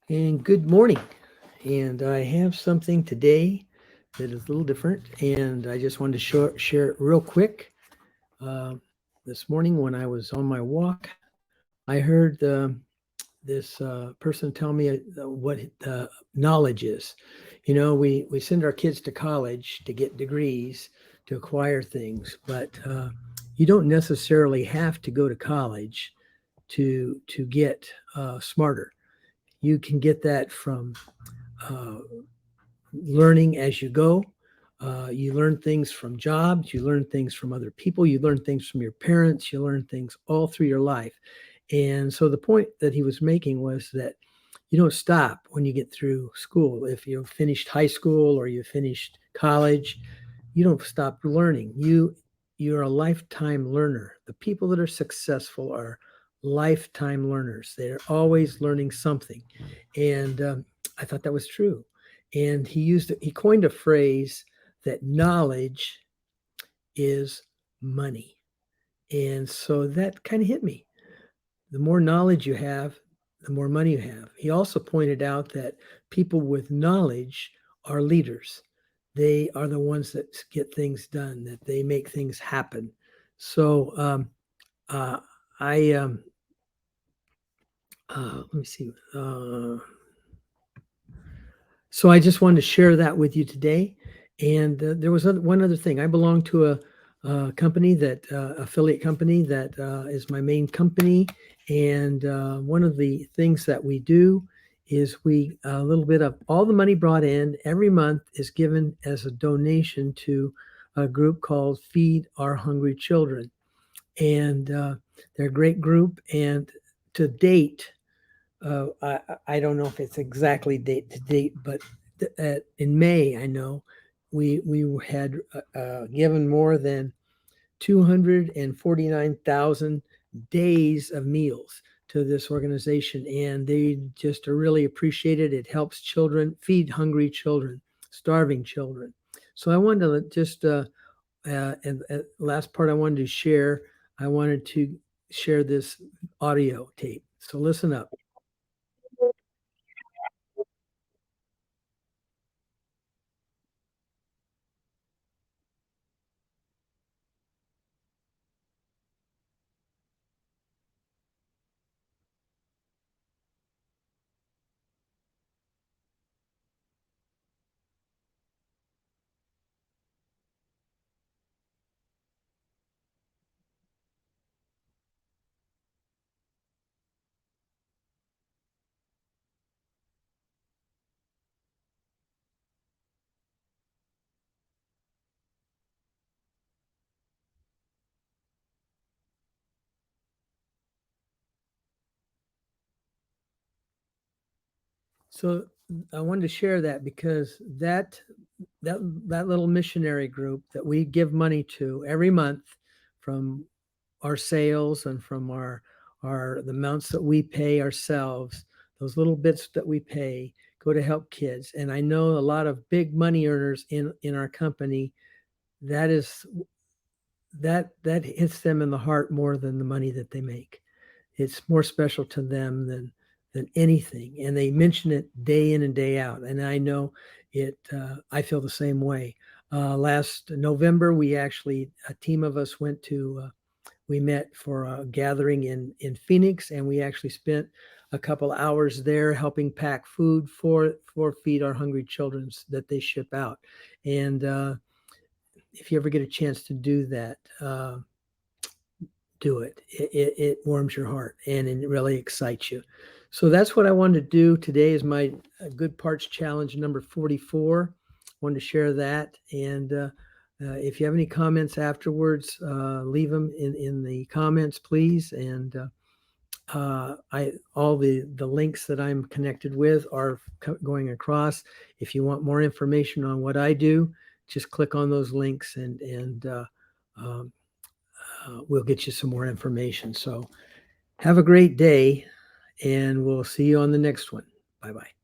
And good morning. And I have something today that is a little different, and I just wanted to share it real quick. Uh, this morning, when I was on my walk, I heard this person tell me what knowledge is. We send our kids to college to get degrees, to acquire things, but you don't necessarily have to go to college to get smarter. You can get that from uh, learning as you go. You learn things from jobs, you learn things from other people, you learn things from your parents, you learn things all through your life. And so the point that he was making was that you don't stop when you get through school. If you finished high school or you finished college, you don't stop learning. You're a lifetime learner. The people that are successful are lifetime learners. They're always learning something. And I thought that was true. And he coined a phrase that knowledge is money. And so that kind of hit me. The more knowledge you have, the more money you have. He also pointed out that people with knowledge are leaders. They are the ones that get things done, that they make things happen. So uh, I let me see. So I just wanted to share that with you today. And there was one other thing. I belong to a company that affiliate company that is my main company. And one of the things that we do is a little bit of all the money brought in every month is given as a donation to a group called Feed Our Hungry Children. And they're a great group. And to date, I don't know if it's exactly date to date, but in May, I know we had given more than 249,000 days of meals to this organization, and they just really appreciate it. It helps children feed hungry children, starving children. So I wanted to just and last part I wanted to share. I wanted to share this audio tape. So listen up. So I wanted to share that because that little missionary group that we give money to every month from our sales and from our the amounts that we pay ourselves, those little bits that we pay go to help kids. And I know a lot of big money earners in our company. That is that hits them in the heart more than the money that they make. It's more special to them than anything, and they mention it day in and day out. And I know it. I feel the same way. Last November, we actually a team of us went to. We met for a gathering in Phoenix, and we actually spent a couple hours there helping pack food for Feed Our Hungry Children that they ship out. And if you ever get a chance to do that, do it. It warms your heart and it really excites you. So that's what I wanted to do today. Is my good parts challenge number 44. Wanted to share that. And if you have any comments afterwards, leave them in the comments, please. And I all the links that I'm connected with are going across. If you want more information on what I do, just click on those links and um, we'll get you some more information. So have a great day, and we'll see you on the next one. Bye bye.